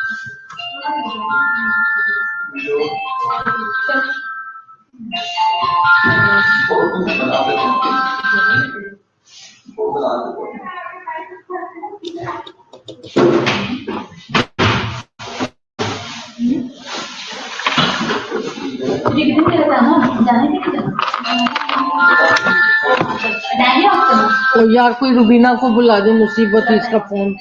तो यार कोई रुबीना को बुला दे, मुसीबत इसका फोन।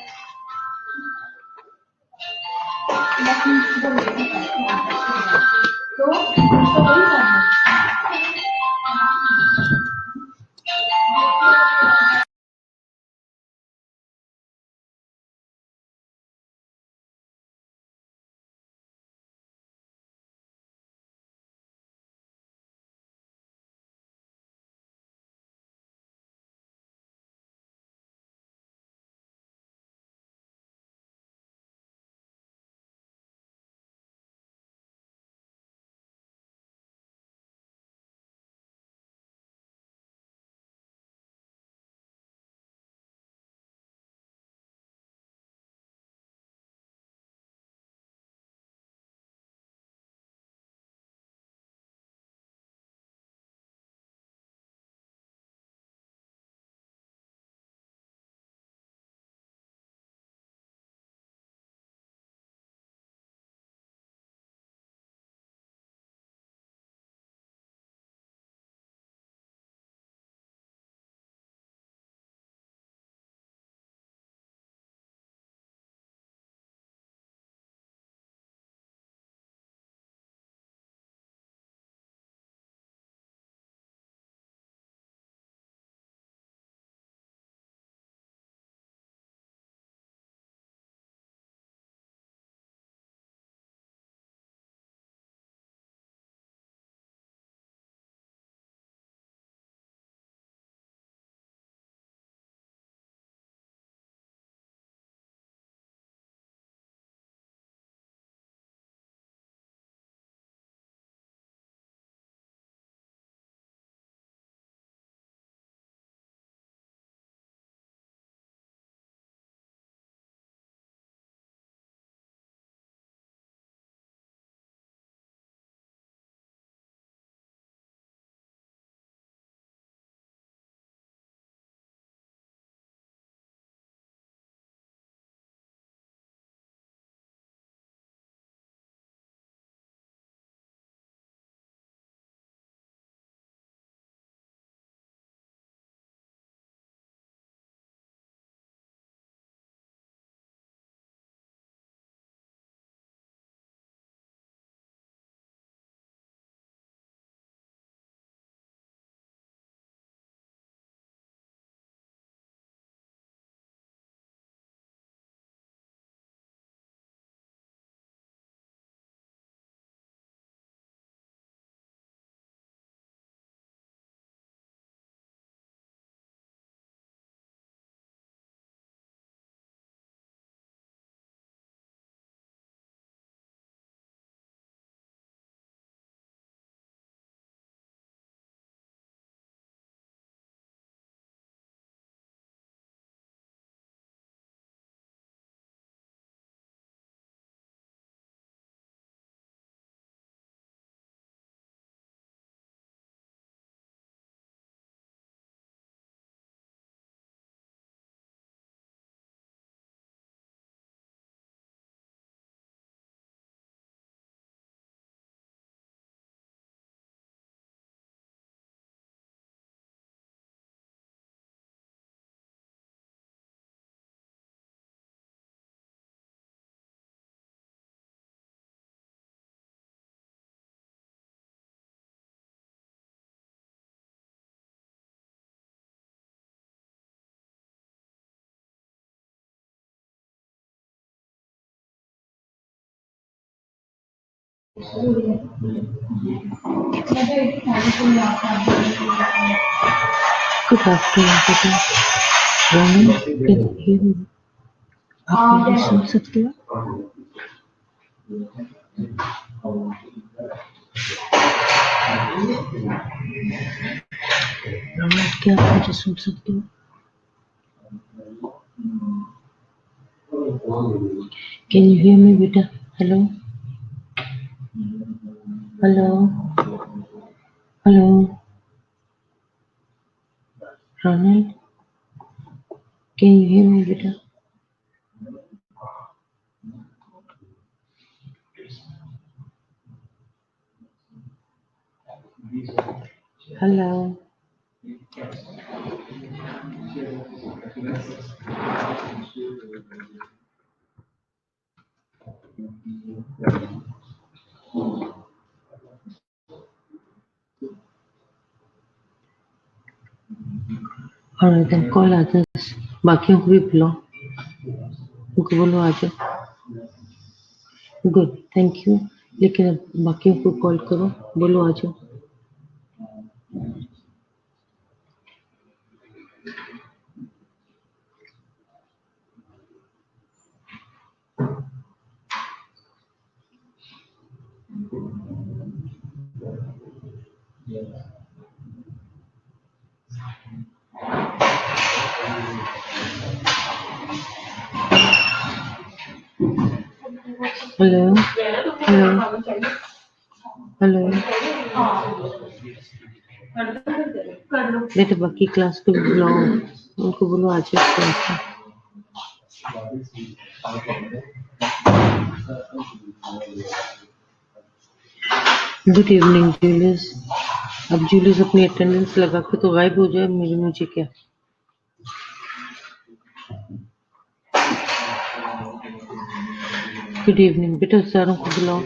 Good afternoon, आप मुझे सुन सकते हो? क्या आप मुझे सुन सकते हो? Can you hear me, beta? Hello? Hello? Hello? Ronald? Can you hear me, beta? Hello? Alright, then call others. बाकियों को भी बुलाओ. उनको बोलो आ जाओ. Good, thank you. लेकिन अब बाकियों को कॉल करो, बोलो आ जाओ. हेलो हेलो हेलो बेटे बाकी क्लास को भी बुलाओ, उनको बोलो आ जाओ क्लास में. Good evening Julius. अब जूलियस अपनी अटेंडेंस लगा के तो गायब हो जाए, मुझे क्या. गुड इवनिंग बेटा, सारों को बुलाओ.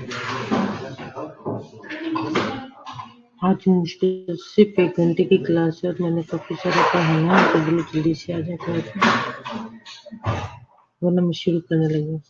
आज मुश्किल सिर्फ 1 घंटे की क्लास है और मैंने काफी सारा पढ़ाना है, तो बोलो जल्दी से आ जाए क्लास में, वरना मैं शुरू करने लगी.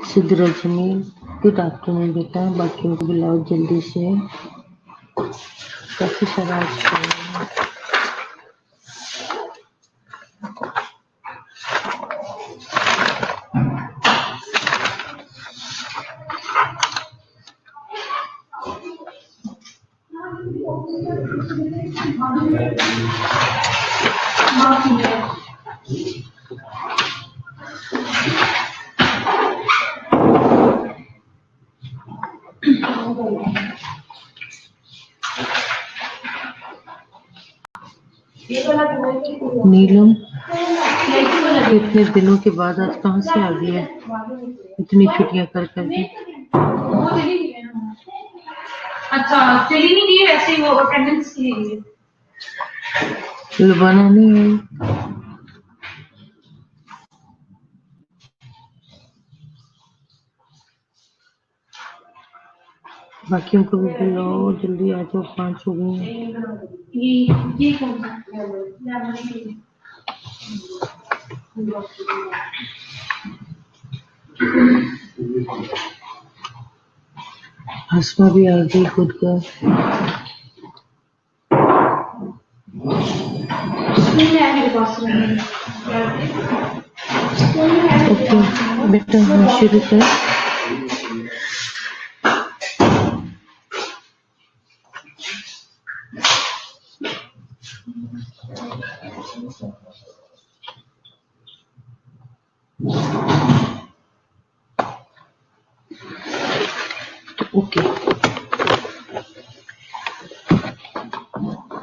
सिद्धराज जमील, गुड आफ्टरनून बेटा. बाकियों को बुलाओ जल्दी से, काफी सारा आज पढ़ना है. नीलम, इतने दिनों के बाद आज कहाँ से आ गई है, इतनी छुट्टियां कर करके. अच्छा, चली नहीं रही है वैसे ही, वो अटेंडेंस के लिए. लुबाना नहीं है. बाकियों को भी बुलाओ, जल्दी आ जाओ, 5 हो गई हैं. ये कौन सा हसमा भी आ गई खुद का. ओके बेटा, मैं शुरू कर. ओके,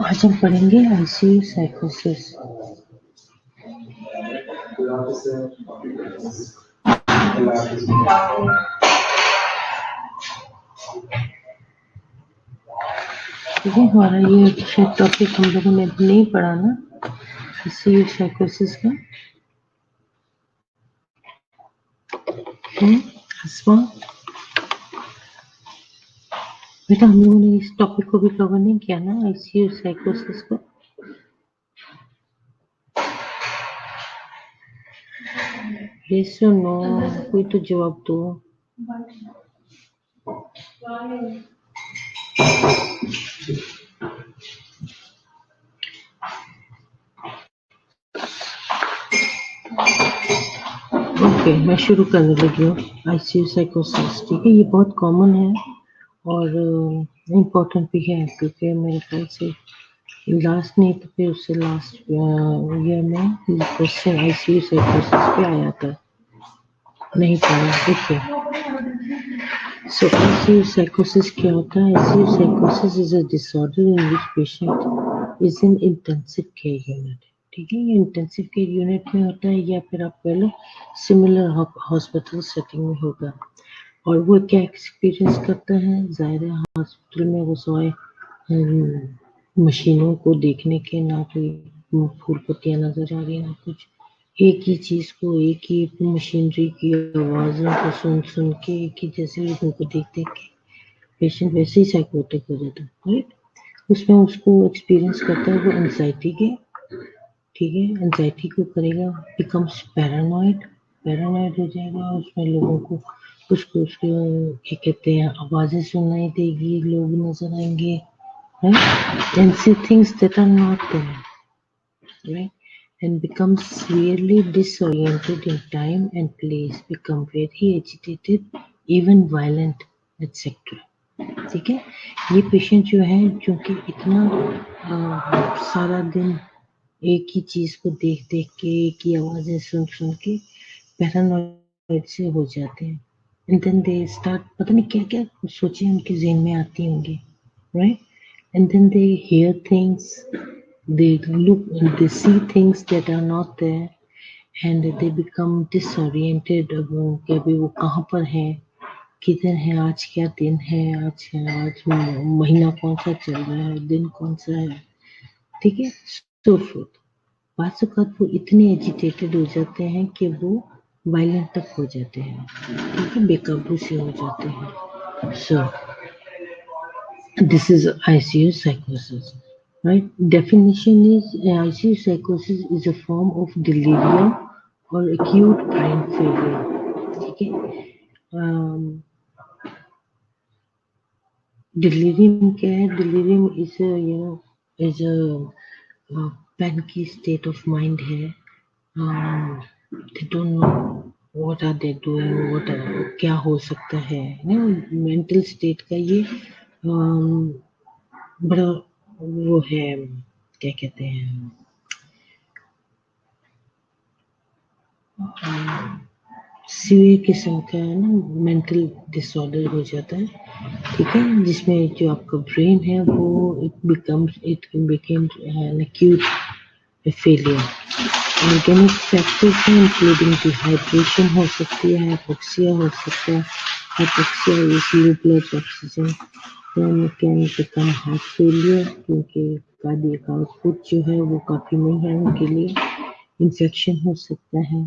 आज हम पढ़ेंगे आईसीयू साइकोसिस. ठीक है, हमारा ये टॉपिक हम लोगों ने नहीं पढ़ा ना, आईसीयू साइकोसिस का. हसमा बेटा, हम लोगों ने इस टॉपिक को भी कवर नहीं किया ना, आईसीयू साइकोसिस को. यस और नो, कोई तो जवाब दो। ओके, मैं शुरू करने लगी हूँ। आईसीयू साइकोसिस, ठीक है, ये बहुत कॉमन है और इम्पोर्टेंट भी है, क्योंकि मेरे ख्याल से लास्ट नहीं तो फिर उससे लास्ट ईयर में क्वेश्चन आईसीयू साइकोसिस पे आया था, नहीं पढ़ा। ओके, सो आईसीयू साइकोसिस क्या होता है? आईसीयू साइकोसिस is a disorder in which patient is in intensive care unit, ठीक है। ये इंटेंसिव केयर यूनिट में होता है या फिर आप कह लो सिमिलर हॉस्पिटल सेटिंग में होगा। और वो क्या एक्सपीरियंस करता है? ज़ाहिर है हॉस्पिटल में वो सवाए मशीनों को देखने के ना कोई फूल पत्तियाँ नजर आ रही ना कुछ, एक ही चीज को, एक ही मशीनरी की आवाजों को सुन सुन के, एक ही जैसे लोगों को देख देख के पेशेंट वैसे ही साइकोटिक हो जाता है, राइट। उसमें उसको एक्सपीरियंस करता है वो एंजाइटी के, ठीक है, एंजाइटी को करेगा, बिकम्स पैरानॉइड, पैरानॉइड हो जाएगा। उसमें लोगों को उसको उसके क्या कहते हैं आवाजें सुनाई देगी, लोग नजर आएंगे, right? And see things that are not there, right? And becomes severely disoriented in time and place, become very agitated, even violent, etc. ठीक है। ये पेशेंट जो है, क्योंकि इतना सारा दिन एक ही चीज को देख देख के, एक ही आवाजें सुन सुन के पैरानॉइड से हो जाते हैं। एंड देन दे स्टार्ट, पता नहीं क्या क्या सोचें उनके ज़हन में आती होंगी, right. And then they hear things, they look, they see things that are not there, and they become disoriented। कि अभी वो कहाँ पर है, किधर है, आज क्या दिन है, आज महीना कौन सा चल रहा है, दिन कौन सा है, ठीक है, सो फोर्थ। बात वो इतने एजिटेटेड हो जाते हैं कि वो वायलेंट तक हो जाते हैं, ठीक है, बेकाबू से हो जाते हैं। सो this is ICU psychosis, right? Definition is ICU psychosis is a form of delirium or acute brain failure, ठीक है। delirium क्या है? delirium is a is a panicky state of mind है। they don't know what are they doing, क्या हो सकता है, mental state का ये बड़ा वो है, क्या कहते हैं, सीवियर किस्म का ना मेंटल डिसऑर्डर हो जाता है, ठीक है, जिसमें जो आपका ब्रेन है वो it became an acute failure. Organic factors हैं इंक्लूडिंग डिहाइड्रेशन हो सकती है, हाइपोक्सिया हो सकता है, hypoxia is low blood oxygen, then can become heart failure, क्योंकि कार्डियक आउटपुट जो है वो काफ़ी नहीं है उनके लिए, इन्फेक्शन हो सकता है।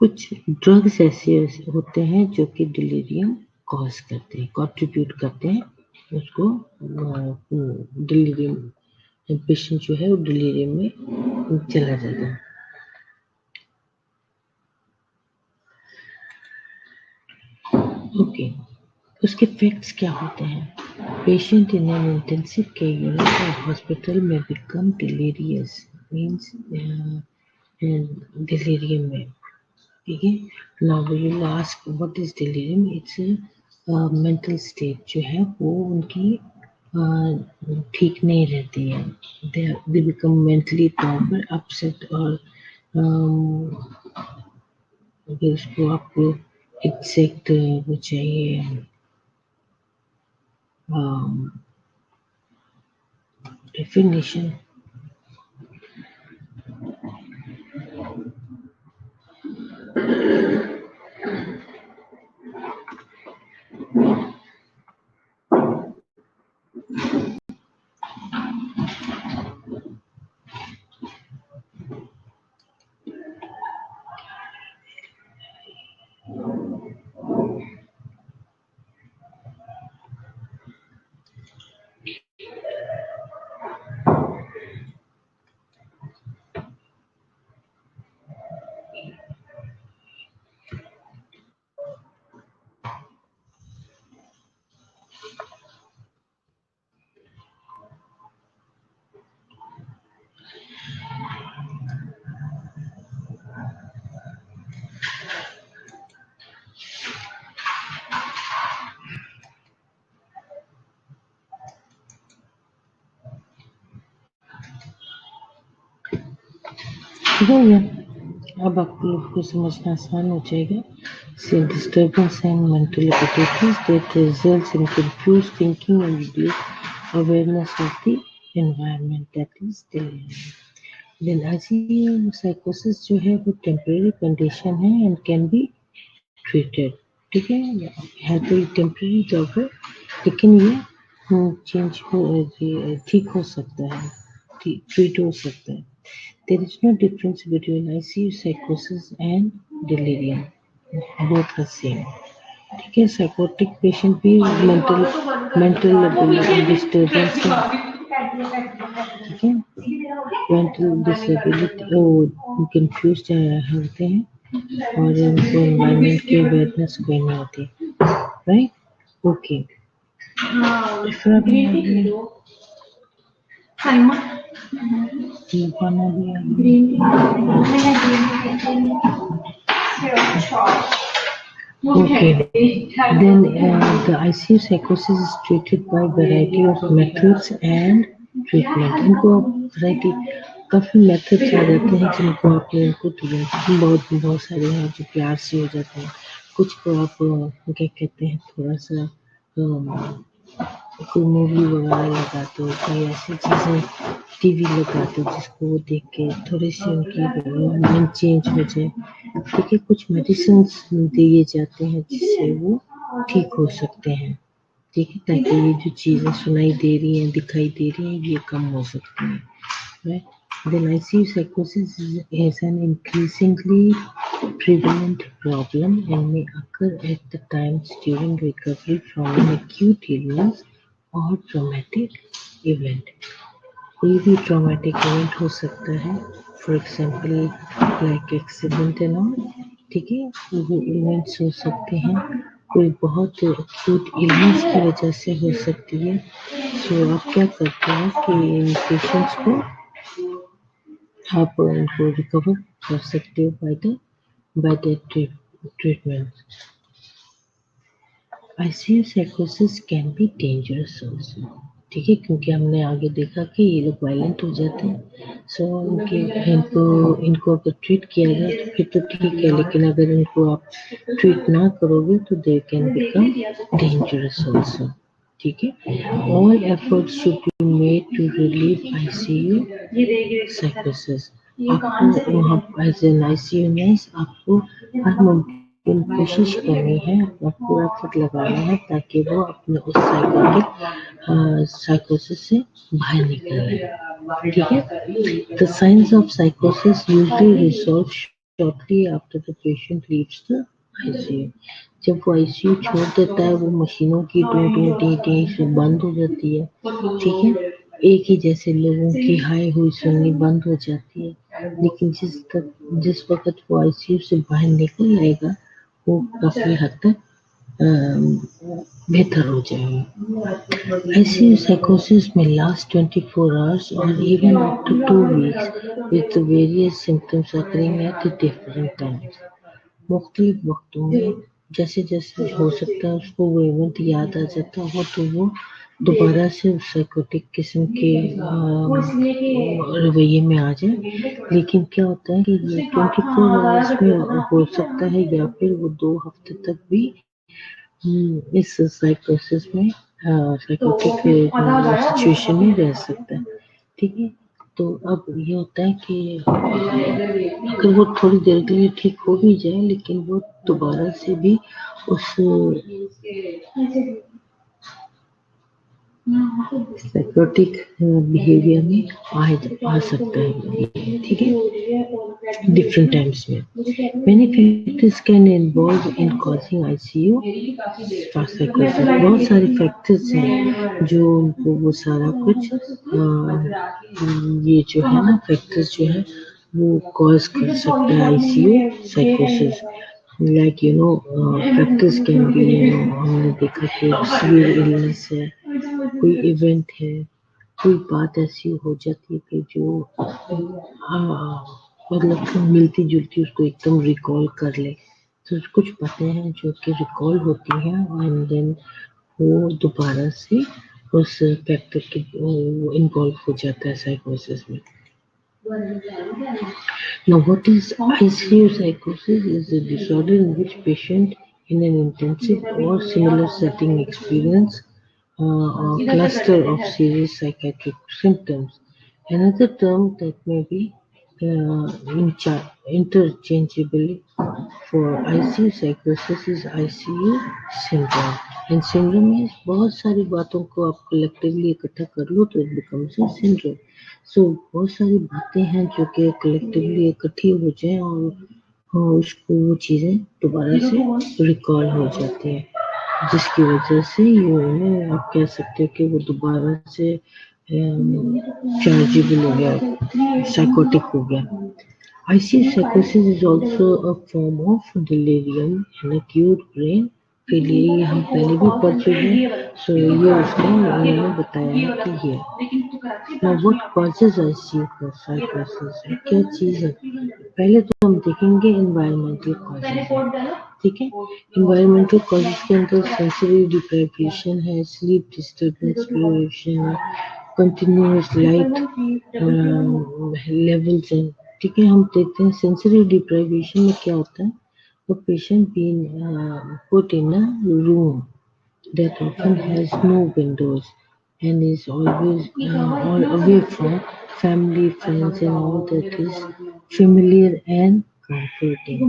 कुछ ड्रग्स ऐसे होते हैं जो कि डिलीरियम कॉज करते हैं, कंट्रीब्यूट करते हैं उसको, डिलीरियम पेशेंट जो है वो डिलीरियम में चला जाता है। ओके, उसके फैक्ट्स क्या होते हैं? Patient in an intensive care unit और हॉस्पिटल में बिकम डिलीरियस, मीन्स डिलीरियम में, ठीक है। Now we will ask what is delirium? It's mental state जो है वो उनकी ठीक नहीं रहती है, they become mentally proper upset, और अगर उसको आपको एग्जैक्ट वो चाहिए डेफिनेशन, ठीक हो गया? अब आप लोग को समझना आसान हो जाएगा। से disturbance and mental activities that results in confused thinking and reduce awareness of the environment that is delirium. Then ICU psychosis जो है वो temporary condition है and can be treated. ठीक है, है तो टेम्परेरी जॉब है, लेकिन ये चेंज हो ठीक हो सकता है, ट्रीट हो सकता है। There is no difference between ICU psychosis and delirium. Both are same. ठीक है, साइकोटिक पेशेंट भी मेंटल डिस्टर्बेंस है, ठीक है, मेंटल डिसेबिलिटी कंफ्यूज होते हैं और उनको एनवायरनमेंट की अवेयरनेस कोई नहीं होती, राइट? ओके, खाना भी okay. Then the ICU psychosis is treated by variety of methods and treatment. इनको वैरायटी काफी मेथड्स आ जाते हैं जिनको आप इनको बहुत सारे हैं जो प्यार से हो जाते हैं। कुछ को आप क्या कहते हैं थोड़ा सा कोई मूवी वगैरह लगा दो, कोई ऐसी चीजें टीवी लगा दो जिसको वो देख के थोड़ी सी उनकी माइंड चेंज हो जाए। ठीक है, कुछ मेडिसिन दिए जाते हैं जिससे वो ठीक हो सकते हैं। ठीक है, ताकि ये जो चीजें सुनाई दे रही हैं, दिखाई दे रही हैं, ये कम हो सकती हैं, right? Then ICU psychosis is an increasingly prevalent problem and may occur at the times during recovery from an acute illness or traumatic event. कोई भी ट्रॉमेटिक इवेंट हो सकता है, for example like accident and all, ठीक है, वो events हो सकते हैं। कोई बहुत एक्यूट इलनेस की वजह से हो सकती है। सो आप क्या करते हैं कि इन पेशेंट्स को आप उनको रिकवर कर सकते हो by the treatment. ICU psychosis can be dangerous also, ठीक है, क्योंकि हमने आगे देखा कि ये लोग वायलेंट हो जाते हैं। सो इनको अगर ट्रीट किया जाए तो फिर तो ठीक है, लेकिन अगर इनको आप ट्रीट ना करोगे तो they can become dangerous also. ठीक है, all efforts should be made to relieve ICU psychosis। आपको वहाँ एज एन ICU नर्स आपको हर मुमकिन कोशिश करनी है, अपना पूरा एफर्ट लगाना है ताकि वो अपने उस साइकोसिस से बाहर निकले। ठीक है, द साइंस ऑफ साइकोसिस usually resolve shortly after the patient leaves the ICU। जब वो ICU छोड़ देता है, वो मशीनों की टू टू टी टी से बंद हो जाती है। ठीक है, एक ही जैसे लोगों की हाय हुई सुननी बंद हो जाती है, लेकिन जिस वक्त वो ICU से बाहर निकल आएगा वो काफी हद तक बेहतर हो जाएगा। ICU psychosis may last 24 hours or even up to 2 weeks with various symptoms occurring at different times. मुख्तलिफ वक्तों में जैसे जैसे हो सकता है उसको वो इवेंट याद आ जाता हो तो वो दोबारा से उस साइकोटिक किस्म के रवैये में आ जाए। लेकिन क्या होता है कि ये 24 आवर्स में हो सकता है या फिर वो 2 हफ्ते तक भी इस साइकोसिस में साइकोटिक सिचुएशन में रह सकता है। ठीक है, तो अब ये होता है कि अगर वो थोड़ी देर के लिए ठीक हो भी जाए लेकिन वो दोबारा से भी उस साइकोटिक बिहेवियर में आ सकता है। ठीक है, डिफरेंट टाइम्स में many factors can involve in causing ICU साइकोसिस। बहुत सारे फैक्टर्स हैं जो उनको वो सारा कुछ ये जो है ना फैक्टर्स जो है वो कॉज कर सकता है ICU साइकोसिस। Like you know factors can be, हमने देखा कि सीवियर इलनेस है, कोई इवेंट है, कोई बात ऐसी हो जाती है कि जो मतलब मिलती जुलती उसको एकदम रिकॉल कर ले। तो कुछ बातें हैं जो कि रिकॉल होती हैं एंड देन वो दोबारा से उस फैक्टर के इन्वॉल्व हो जाता है साइकोसिस में। Now, what is ICU psychosis? Is a disorder in which patient in an intensive or similar setting experience a cluster of serious psychiatric symptoms. Another term that may be interchangeably for ICU psychosis is ICU syndrome. And syndrome means बहुत सारी बातों को आप collectively इकट्ठा कर लो तो it becomes a syndrome. So बहुत सारी बातें हैं जो कि collectively इकट्ठी हो जाए और उसको वो चीजें दोबारा से रिकॉल हो जाती हैं, जिसकी वजह से ये आप कह सकते हो कि वो दोबारा से चार्जेबल हो गया, साइकोटिक हो गया. ICU psychosis is also a form of delirium and acute brain failure. ये हम पहले भी पढ़ चुके हैं, so ये उसने उन्होंने बताया कि ये. Now what causes ICU psychosis? क्या चीज है? पहले तो हम देखेंगे environmental causes. ठीक है, environmental causes के अंदर sensory deprivation है, sleep disturbance, pollution, continuous light levels हैं. ठीक है, हम देखते हैं सेंसरी डिप्राइवेशन में क्या होता है. The patient being put in a room that often has no windows and is always all away from family, friends, and all that is familiar and comforting.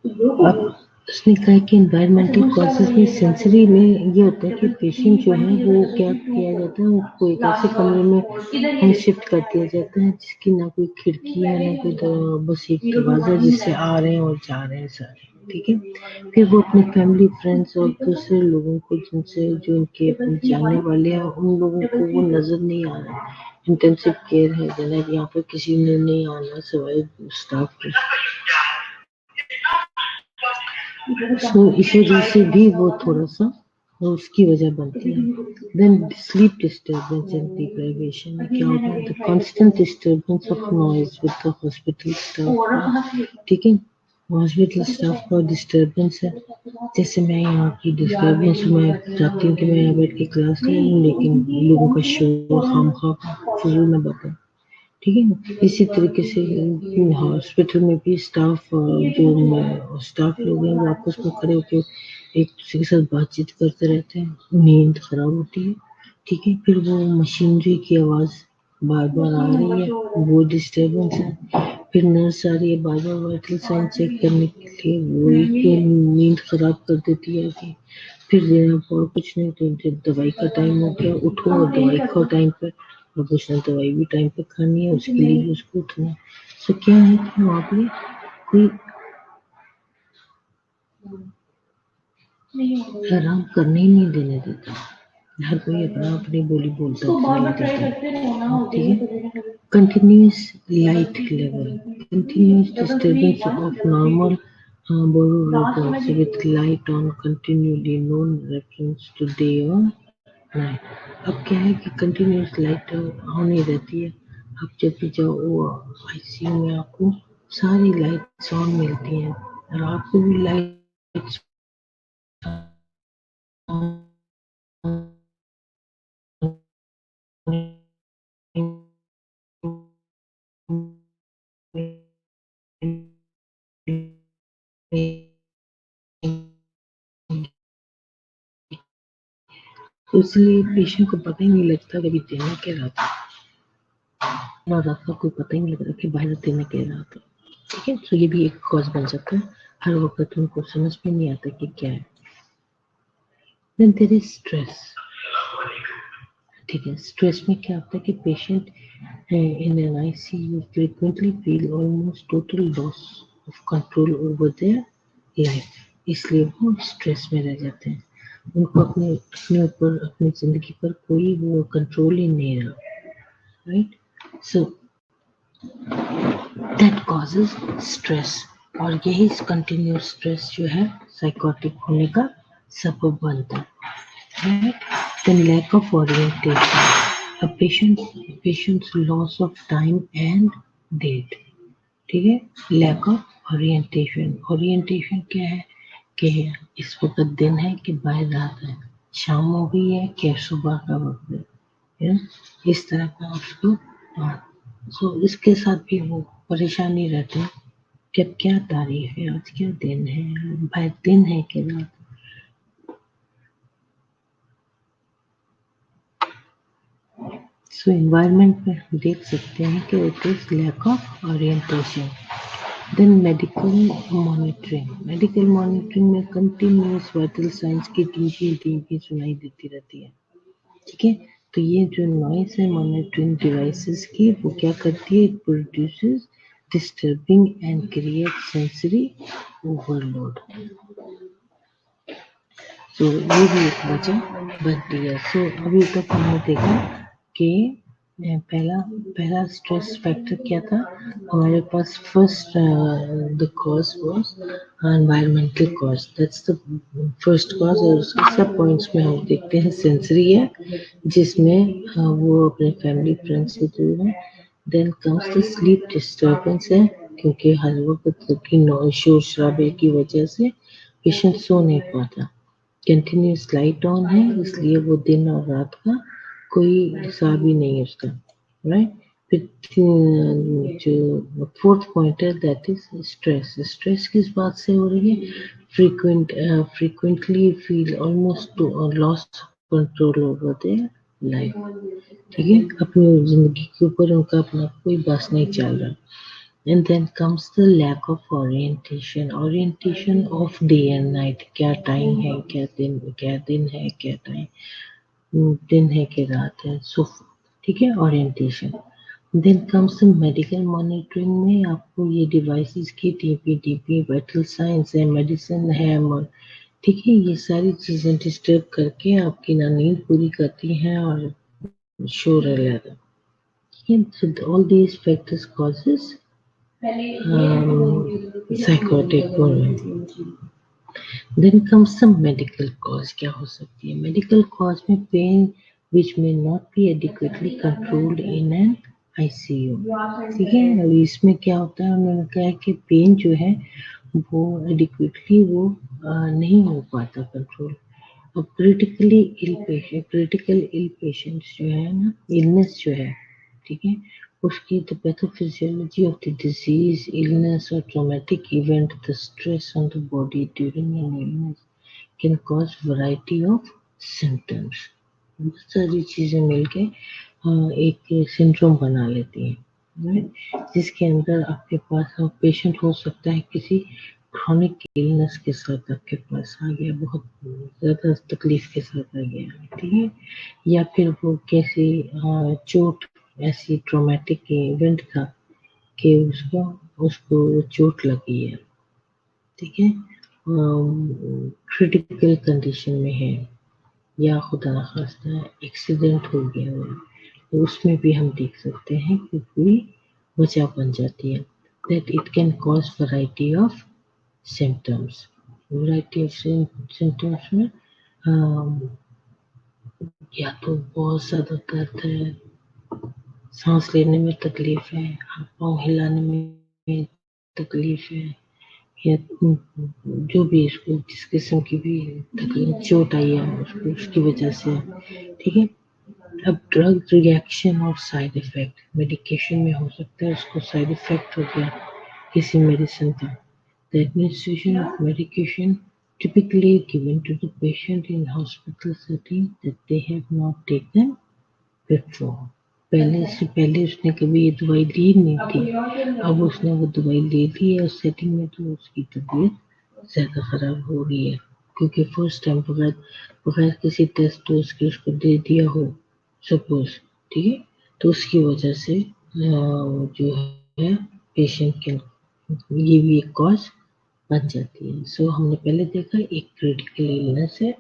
अब उसने कहा कि एनवायरमेंटल कॉजेज में sensory में ये होता है कि पेशेंट जो है वो क्या किया जाता है, उसको एक ऐसे कमरे में हम शिफ्ट कर दिया जाता है जिसकी ना कोई खिड़की है ना कोई बस एक दरवाजा जिससे आ रहे हैं और जा रहे हैं सारे. ठीक है, फिर वो अपने फैमिली, फ्रेंड्स और दूसरे लोगों को जिनसे जो इनके अपने जानने वाले हैं उन लोगों को वो नजर नहीं आ रहा है. इंटेंसिव केयर है जनाब, यहाँ पर किसी ने नहीं आना सवाए स्टाफ के. सो इस वजह से भी वो थोड़ा सा उसकी वजह बनती है. Then sleep disturbance and deprivation में क्या होता है? The constant disturbance of noise with the hospital staff. ठीक है, हॉस्पिटल स्टाफ का डिस्टर्बेंस है. जैसे मैं यहाँ की डिस्टर्बेंस मैं चाहती हूँ कि मैं यहाँ बैठ के क्लास ले लूँ, लेकिन लोगों का शोर खामखा फजूल में बातें. ठीक है ना, इसी तरीके से हॉस्पिटल में भी स्टाफ जो स्टाफ लोग हैं वो आपस में खड़े होकर एक दूसरे के साथ बातचीत करते रहते हैं, नींद खराब होती है. ठीक है, फिर वो मशीनरी की आवाज बार बार आ रही है, वो डिस्टर्बेंस है. फिर नर्स आ रही है बार बार वाइटल साइन चेक करने के लिए, वो एक नींद खराब कर देती है कि फिर और कुछ नहीं तो जब दवाई का टाइम हो गया उठो और दवाई खाओ टाइम पर, और कुछ नहीं दवाई भी टाइम पर खानी है उसके लिए भी उसको उठना है. सो क्या है कि वहाँ पे कोई आराम करने ही नहीं देने देता. हर कोई अपना अपनी बोली बोलता है. ठीक है, continuous light level, continuous disturbance of normal borrow levels with light on continually, no reference to day or night. अब क्या है कि कंटिन्यूस लाइट ऑन ही रहती है. आप जब भी जाओ वो आईसीयू में आपको सारी लाइट्स ऑन मिलती हैं और आपको भी लाइट्स तो इसलिए पेशेंट को पता ही नहीं लगता कभी दिन में क्या रात और रात का कोई पता ही नहीं लगता कि बाहर दिन में क्या रात है. ठीक है, तो ये भी एक कॉज बन सकता है. हर वक्त उनको समझ में नहीं आता कि क्या है. Then there is stress. ठीक है, स्ट्रेस में क्या होता है कि patient in an ICU frequently feel almost total loss of control over their life. इसलिए वो स्ट्रेस में रह जाते हैं. उनको अपने अपने ऊपर अपनी जिंदगी पर कोई वो कंट्रोल ही नहीं रहा. Right, so that causes stress. और यही कंटिन्यूस स्ट्रेस जो है साइकोटिक होने का सबब बनता है. Right? Then lack of orientation. A patient's loss of time and date. ठीक है, lack of orientation. Orientation क्या है कि इस वक्त दिन है कि बाहर रात है, शाम हो गई है कि सुबह का वक्त है. इस तरह का उसको। सो इसके साथ भी वो परेशानी रहती है कि अब क्या तारीख है, आज क्या दिन है, भाई दिन है कि रात। सो एनवायरनमेंट में हम देख सकते हैं कि it is lack of orientation. Then medical monitoring में कंटिन्यूअस वाइटल साइंस की टीपी सुनाई देती रहती है। ठीक है, तो ये जो नॉइस है मॉनिटरिंग डिवाइसेस की, वो क्या करती है, it produces disturbing and create sensory overload. तो ये भी एक वजह बनती है। सो अभी तक हमने देखा कि पहला स्ट्रेस फैक्टर क्या था हमारे पास। First the cause was environmental cause, that's the first cause. और उसके सब पॉइंट्स में हम देखते हैं सेंसरी है, जिसमें वो अपने फैमिली फ्रेंड्स से दूर है। Then comes the sleep disturbance है, क्योंकि हर वक्त की शोर शराबे की वजह से पेशेंट सो नहीं पाता। कंटिन्यूस लाइट ऑन है, इसलिए वो दिन और रात का कोई हिसाब ही नहीं है उसका, राइट। फिर जो फोर्थ पॉइंट है दैट इज स्ट्रेस। स्ट्रेस किस बात से हो रही है, frequently feel almost lost control over their life. ठीक है, अपनी जिंदगी के ऊपर उनका अपना कोई बस नहीं चल रहा। And then comes the lack of orientation of day and night। क्या टाइम है, क्या दिन है, क्या दिन है कि रात है, सो ठीक है, orientation. Then comes the medical monitoring में आपको ये डिवाइसेस की टीपी वाइटल साइंस है, मेडिसिन है, ठीक है, ये सारी चीजें डिस्टर्ब करके आपकी ना नींद पूरी करती हैं और शोर रहता है। ठीक है, so all these factors causes psychotic problem. Then comes some medical cause. क्या हो सकती है मेडिकल कॉज में, pain which may not be adequately controlled in an ICU. ठीक है, और इसमें क्या होता है, उन्होंने कहा है कि पेन जो है वो एडिक्वेटली वो नहीं हो पाता कंट्रोल। अब क्रिटिकल इल पेशेंट्स जो है ना, इलनेस जो है, ठीक है, उसकी the pathophysiology of the disease, illness और traumatic event, the stress on the body during an illness can cause variety of symptoms. बहुत सारी चीजें मिलके एक सिंड्रोम बना लेती हैं, जिसके अंदर आपके पास पेशेंट हो सकता है किसी क्रोनिक इलनेस के साथ आपके पास आ गया, बहुत ज्यादा तकलीफ के साथ आ गया, ठीक है, या फिर वो कैसी चोट, ऐसी ट्रॉमेटिक इवेंट था कि उसको उसको चोट लगी है, ठीक है, क्रिटिकल कंडीशन में है, या खुदा ना खास्ता एक्सीडेंट हो गया है, तो उसमें भी हम देख सकते हैं कि पूरी वजह बन जाती है। That it can cause variety of symptoms. Variety of symptoms में या तो बहुत ज्यादा दर्द है, सांस लेने में तकलीफ है, हाथ पाँव हिलाने में तकलीफ है, या जो भी इसको जिस किस्म की भी तकलीफ चोट आई है उसको उसकी वजह से, ठीक है। अब ड्रग रिएक्शन और साइड इफेक्ट, मेडिकेशन में हो सकता है उसको साइड इफेक्ट हो गया किसी मेडिसिन का। The administration of medication typically given to the patient in hospital setting that they have not taken before। पहले उसने कभी ये दवाई ली नहीं थी, अब उसने वो दवाई ले ली है उस सेटिंग में, तो उसकी तबीयत ज्यादा खराब हो रही है, क्योंकि फर्स्ट टाइम बगैर किसी टेस्ट डोज के उसको दे दिया हो सपोज, ठीक है, तो उसकी वजह से जो है पेशेंट के ये भी एक कॉज बन जाती है। सो हमने पहले देखा एक क्रिटिकल इलनेस है,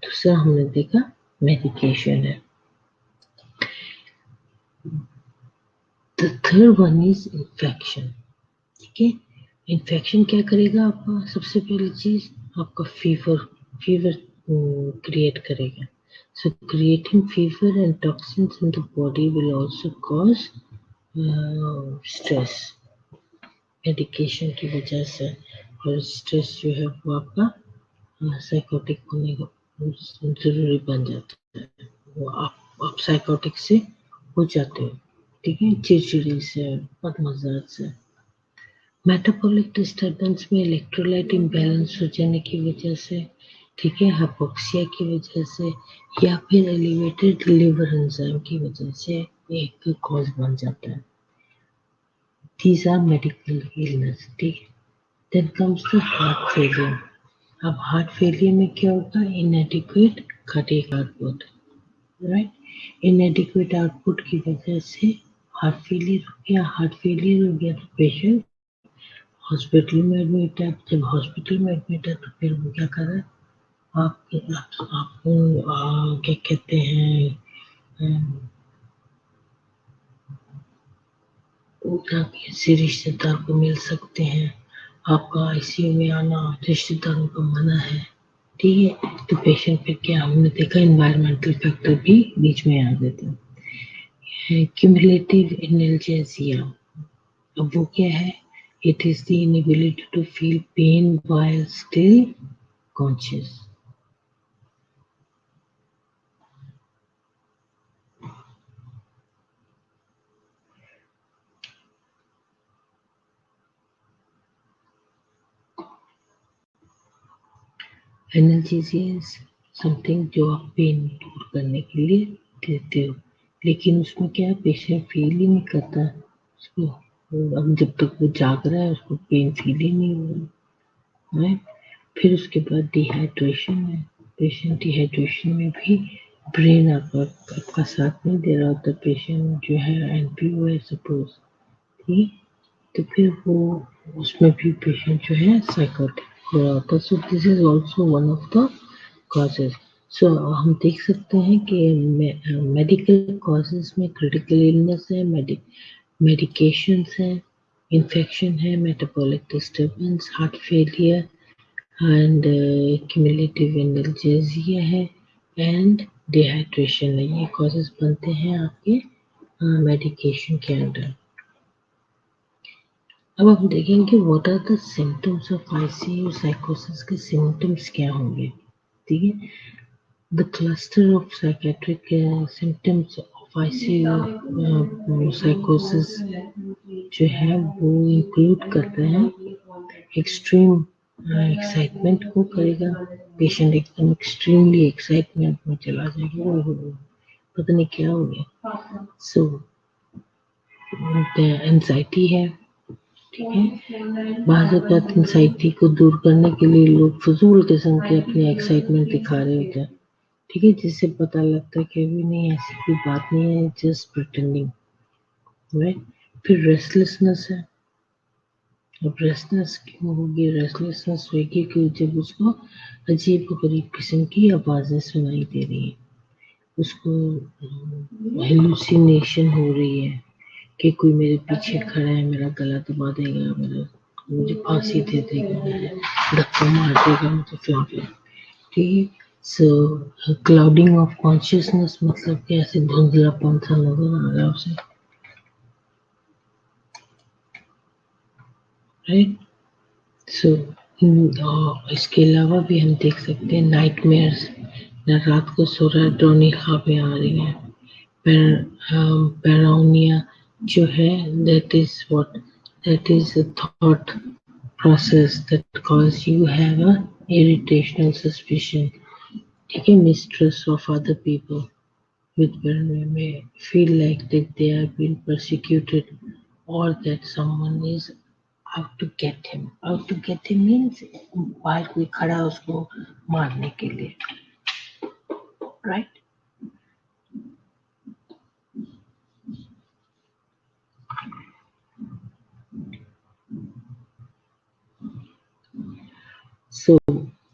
दूसरा हमने देखा मेडिकेशन है। The third one is infection. ठीक है, इन्फेक्शन क्या करेगा आपका, सबसे पहली चीज आपका फीवर क्रिएट करेगा। सो creating fever and toxins in the body will also cause stress medication की वजह से। और स्ट्रेस जो है वो आपका साइकोटिक होने का जरूरी बन जाता है, वो आप आप साइकोटिक से हो जाते हो, ठीक है, चिड़चिड़ी से, बदमजाज से। मेटाबॉलिक डिस्टर्बेंस में इलेक्ट्रोलाइट इम्बैलेंस हो जाने की वजह से, ठीक है, हाइपोक्सिया की वजह से, या फिर एलिवेटेड लिवर एंजाइम की वजह से एक कॉज बन जाता है। These are medical illness, ठीक है। Then comes the heart failure. अब हार्ट फेलियर में क्या होता है? इनएडिक्वेट कार्डियक आउटपुट, राइट। इनएडिक्वेट आउटपुट की वजह से हार्ट फेलियर हो गया। हार्ट फेलियर हो गया तो पेशेंट हॉस्पिटल में एडमिट है। जब हॉस्पिटल में एडमिट है तो फिर वो क्या कर रहा है? आपको क्या कहते हैं, आप किसी रिश्तेदार को मिल सकते हैं, आपका आईसीयू में आना रिश्तेदारों का मना है, ठीक है। तो पेशेंट पे क्या हमने देखा, इन्वायरमेंटल फैक्टर भी बीच में आ जाते हैं। क्यूमुलेटिव एनाल्जेसिया, अब वो क्या है? It is the inability to feel pain while still conscious. Analgesia is something जो आप पेन दूर करने के लिए देते हो, लेकिन उसमें क्या है, पेशेंट फील ही नहीं करता है उसको। अब जब तक वो जाग रहा है उसको पेन फील ही नहीं हो रहा है। फिर उसके बाद डिहाइड्रेशन है। पेशेंट डिहाइड्रेशन में भी ब्रेन आपका साथ नहीं दे रहा होता। पेशेंट जो है एनपीओ है सपोज, ठीक, तो फिर वो उसमें भी पेशेंट जो है साइकोटिक हो रहा होता है। So this is also one of the causes. So हम देख सकते हैं कि मेडिकल कॉजेज में क्रिटिकल इलनेस है, मेडिकेशंस है, इन्फेक्शन है, metabolic disturbance, heart failure and cumulative analgesia है, एंड डिहाइड्रेशन है। ये कॉजेज बनते हैं आपके मेडिकेशन के अंडर। अब हम देखेंगे what are the symptoms of ICU साइकोसिस के सिम्टम्स क्या होंगे, ठीक है। The cluster of psychiatric symptoms of ICU साइकोसिस जो है वो इंक्लूड करते हैं एक्सट्रीम एक्साइटमेंट को करेगा। पेशेंट एकदम एक्सट्रीमली एक्साइटमेंट में चला जाएगा, वो पता नहीं क्या हो गया। सो एंजाइटी है, ठीक है। बाज़ औक़ात एंजाइटी को दूर करने के लिए लोग फजूल किस्म के अपने एक्साइटमेंट दिखा रहे होते हैं, ठीक है, जिससे पता लगता है कि अभी नहीं, ऐसी कोई बात नहीं है, जस्ट प्रिटेंडिंग, राइट। फिर रेस्टलेसनेस है। अब रेस्टलेस क्यों होगी? रेस्टलेसनेस होगी कि जब उसको अजीब गरीब किस्म की आवाज़ें सुनाई दे रही हैं, उसको हेलुसिनेशन हो रही है कि कोई मेरे पीछे खड़ा है, मेरा गला दबा देगा, मुझे फांसी दे देगा, धक्का मार देगा मुझे, फिर ठीक। सो क्लाउडिंग ऑफ कॉन्शियसनेस मतलब कि ऐसे धुंधलापन सा नजर आ रहा है उसे, राइट। सो इसके अलावा भी हम देख सकते हैं नाइटमेयर्स, रात को सो रहा है, डरावनी ख्वाबें आ रही हैं। पैरानिया जो है, that is a thought process that cause you have a irritational suspicion, ठीक है, mistrust of other people with paranoia may feel like that they are being persecuted or that someone is out to get him. Out to get him means बाहर कोई खड़ा है उसको मारने के लिए, right? So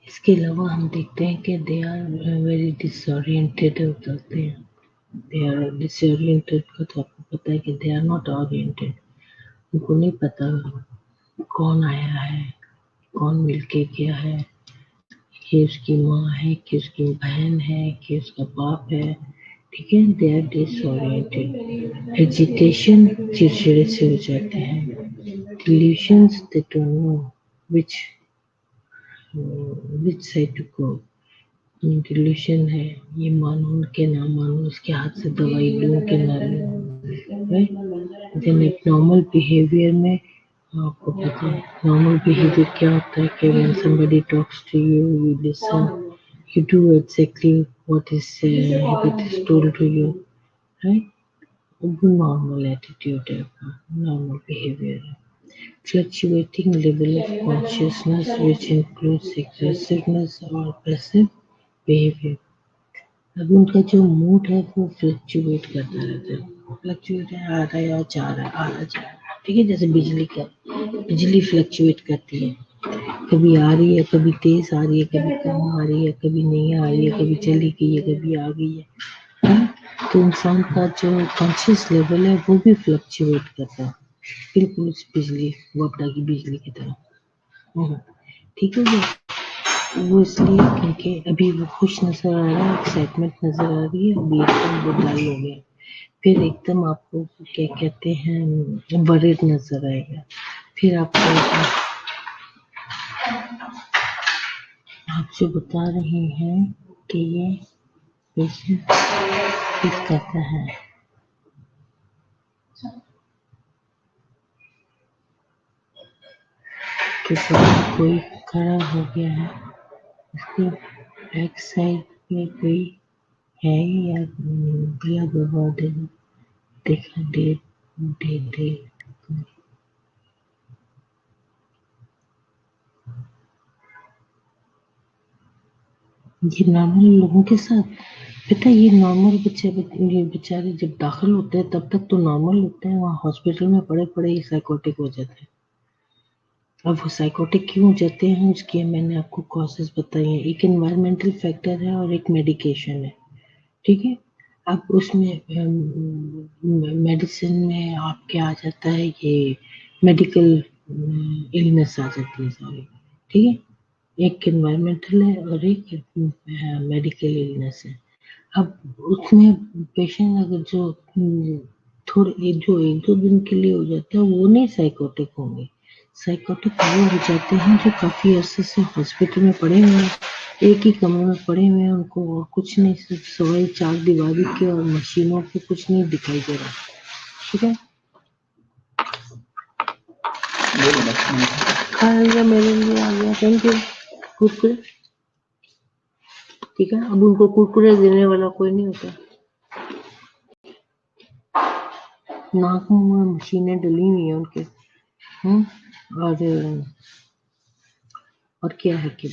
इसके अलावा हम देखते हैं कि दे आर वेरी डिसोरिएंटेड हो जाते हैं। दे आर डिसोरिएंटेड का तो आपको पता है कि दे आर नॉट ओरिएंटेड। उनको नहीं पता कौन आया है, कौन मिलके गया है, कि उसकी माँ है, कि उसकी बहन है, कि उसका बाप है, ठीक है। They are disoriented. एजिटेशन, चिड़चिड़े से हो जाते हैं। Delusions, they don't know which side to go. Delusion है, ये मानो के ना मानो, इसके हाथ से दवाई लूं कि ना लूं, राइट। देन एक नॉर्मल बिहेवियर में आपको पता है नॉर्मल बिहेवियर क्या होता है कि when somebody talks to you, you listen, you do exactly what is told to you, right? वो नॉर्मल एटीट्यूड है, नॉर्मल बिहेवियर है। Fluctuating level of consciousness which includes aggressiveness or passive behavior। अब उनका जो मूड है वो fluctuate करता रहता है, फ्लक्चुएट है, आ रहा है और जा रहा है, आ रहा जा रहा है, ठीक है। जैसे बिजली फ्लक्चुएट करती है, कभी आ रही है, कभी तेज आ रही है, कभी कम आ रही है, कभी नहीं आ रही है, कभी चली गई है, कभी आ गई है, हाँ? तो इंसान का जो कॉन्शियस लेवल है वो भी फ्लक्चुएट करता है, बिल्कुल इस बिजली वपड़ा की बिजली की तरह। ठीक है जी। वो इसलिए क्योंकि अभी वो खुश नजर आ रहा है, एक्साइटमेंट नजर आ रही है, अभी एकदम वो डल हो गया, फिर एकदम आपको क्या कहते हैं वरिड नजर आएगा, फिर आपको आप जो बता रहे हैं कि ये पेशेंट किस कहता है कि कोई खड़ा हो गया है, उसकी बैक साइड में कोई है या दिया गवा देखा दे दे दे। ये नॉर्मल लोगों के साथ बेटा, ये नॉर्मल बच्चे ये बेचारे जब दाखिल होते हैं तब तक तो नॉर्मल होते हैं, वहाँ हॉस्पिटल में पड़े पड़े ही साइकोटिक हो जाते हैं। अब वो साइकोटिक क्यों हो जाते हैं उसके मैंने आपको कॉजेस बताए हैं, एक एनवायरमेंटल फैक्टर है और एक मेडिकेशन है, ठीक है। अब उसमें मेडिसिन में आपके आ जाता है ये मेडिकल इलनेस आ जाती है सारी, ठीक है। एक एनवायरमेंटल है और एक मेडिकल इलनेस है। अब उसमें पेशेंट अगर जो थोड़े जो एक दो दिन के लिए हो जाता है वो नहीं साइकोटिक होंगे, साइकोटिक वो हो जाते हैं जो काफी अरसे से हॉस्पिटल में पड़े हुए हैं, एक ही कमरे में पड़े हुए हैं, उनको और कुछ नहीं सिर्फ सवाई चार दीवारी के और मशीनों के कुछ नहीं दिखाई दे रहा, ठीक है। खा लिया, मेरे लिए आ गया, थैंक यू। कुरकुरे, ठीक है। अब उनको कुरकुरे देने वाला कोई नहीं होता, नाक मुंह में मशीनें डली हुई है उनके, और क्या है कि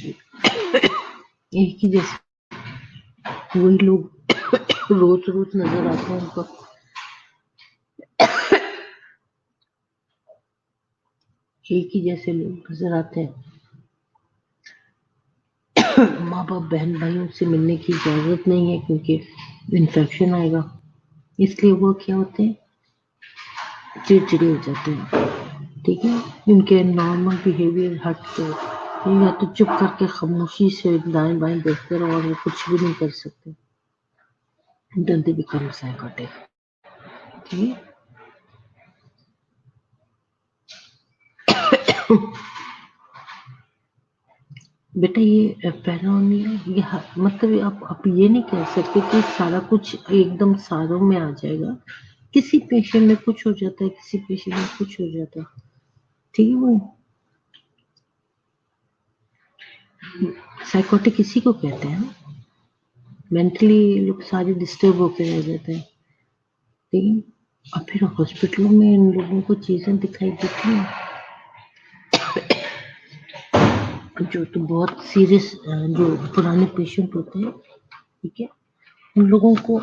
एक ही जैसे वही लोग रोज रोज नजर आते हैं उनको, एक ही जैसे लोग नजर आते हैं। माँ बाप बहन भाइयों से मिलने की इजाजत नहीं है क्योंकि इन्फेक्शन आएगा, इसलिए वो क्या होते हैं चिड़चिड़े हो जाते हैं, ठीक है। इनके नॉर्मल बिहेवियर हट के ये या तो चुप करके खामोशी से दाएं बाएं देखते रहो और वो कुछ भी नहीं कर सकते, then they become psychotic, ठीक है। बेटा ये पैरानोमिया ये मतलब आप ये नहीं कह सकते कि सारा कुछ एकदम सारों में आ जाएगा, किसी पेशेंट में कुछ हो जाता है, किसी पेशेंट में कुछ हो जाता है, ठीक है। वो साइकोटिक इसी को कहते हैं, मेंटली लोग सारे डिस्टर्ब होकर रह जाते हैं, ठीक है। और फिर हॉस्पिटलों में इन लोगों को चीजें दिखाई देती हैं जो तो बहुत सीरियस, जो पुराने पेशेंट होते हैं, ठीक है, उन लोगों को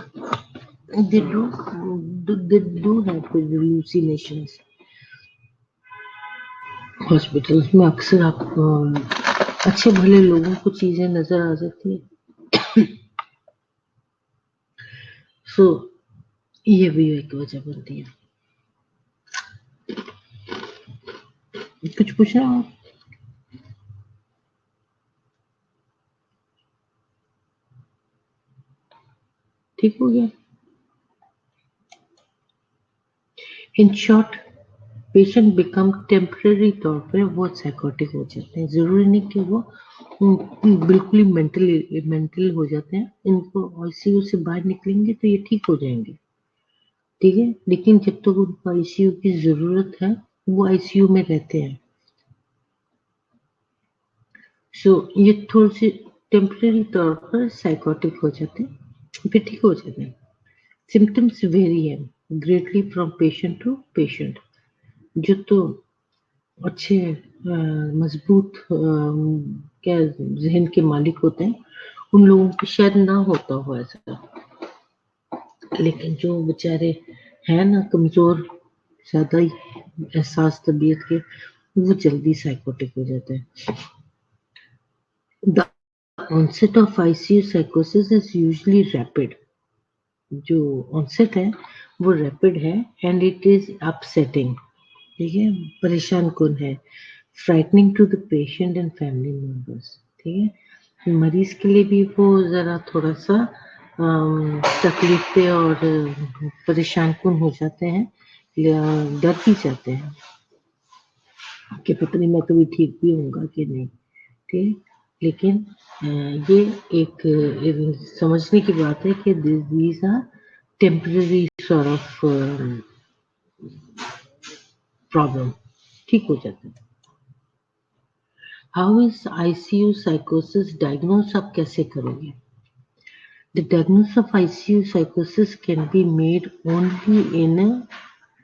they do have hallucinations। Hospitals में अक्सर आप अच्छे भले लोगों को चीजें नजर आ जाती है, सो ये भी एक वजह बनती है। कुछ पूछना हो? ठीक हो गया। In short patient become temporary तौर पर वो साइकोटिक हो जाते हैं। जरूरी नहीं कि वो बिल्कुल ही मेंटल हो जाते हैं। इनको आईसीयू से बाहर निकलेंगे तो ये ठीक हो जाएंगे, ठीक है, लेकिन जब तक तो उनको आईसीयू की जरूरत है वो आईसीयू में रहते हैं। सो ये थोड़ी सी टेम्पररी तौर पर साइकोटिक हो जाते हैं, फिर ठीक हो जाते हैं। सिम्टम्स वेरी है greatly from patient to patient. जो तो अच्छे मजबूत क्या जहन के मालिक होते हैं उन लोगों को शायद ना होता हो ऐसा, लेकिन जो बेचारे हैं ना कमजोर, ज्यादा ही एहसास तबीयत के, वो जल्दी साइकोटिक हो जाते हैं। The onset of ICU psychosis is usually rapid। जो onset है वो रैपिड है एंड इट इज अपसेटिंग, ठीक है, परेशान कुन है, frightening to the patient and family members, ठीक है, मरीज के लिए भी वो जरा थोड़ा सा तकलीफ पे और परेशान कुन हो जाते हैं या डर भी जाते हैं कि पता नहीं मैं कभी ठीक भी होऊंगा कि नहीं, ठीक है। लेकिन ये एक समझने की बात है कि these are temporary sort of problem, ठीक हो जाता है। हाउ इज आईसीयू साइकोसिस डायग्नोस आप कैसे करोगे? The diagnosis of ICU psychosis can be made only in a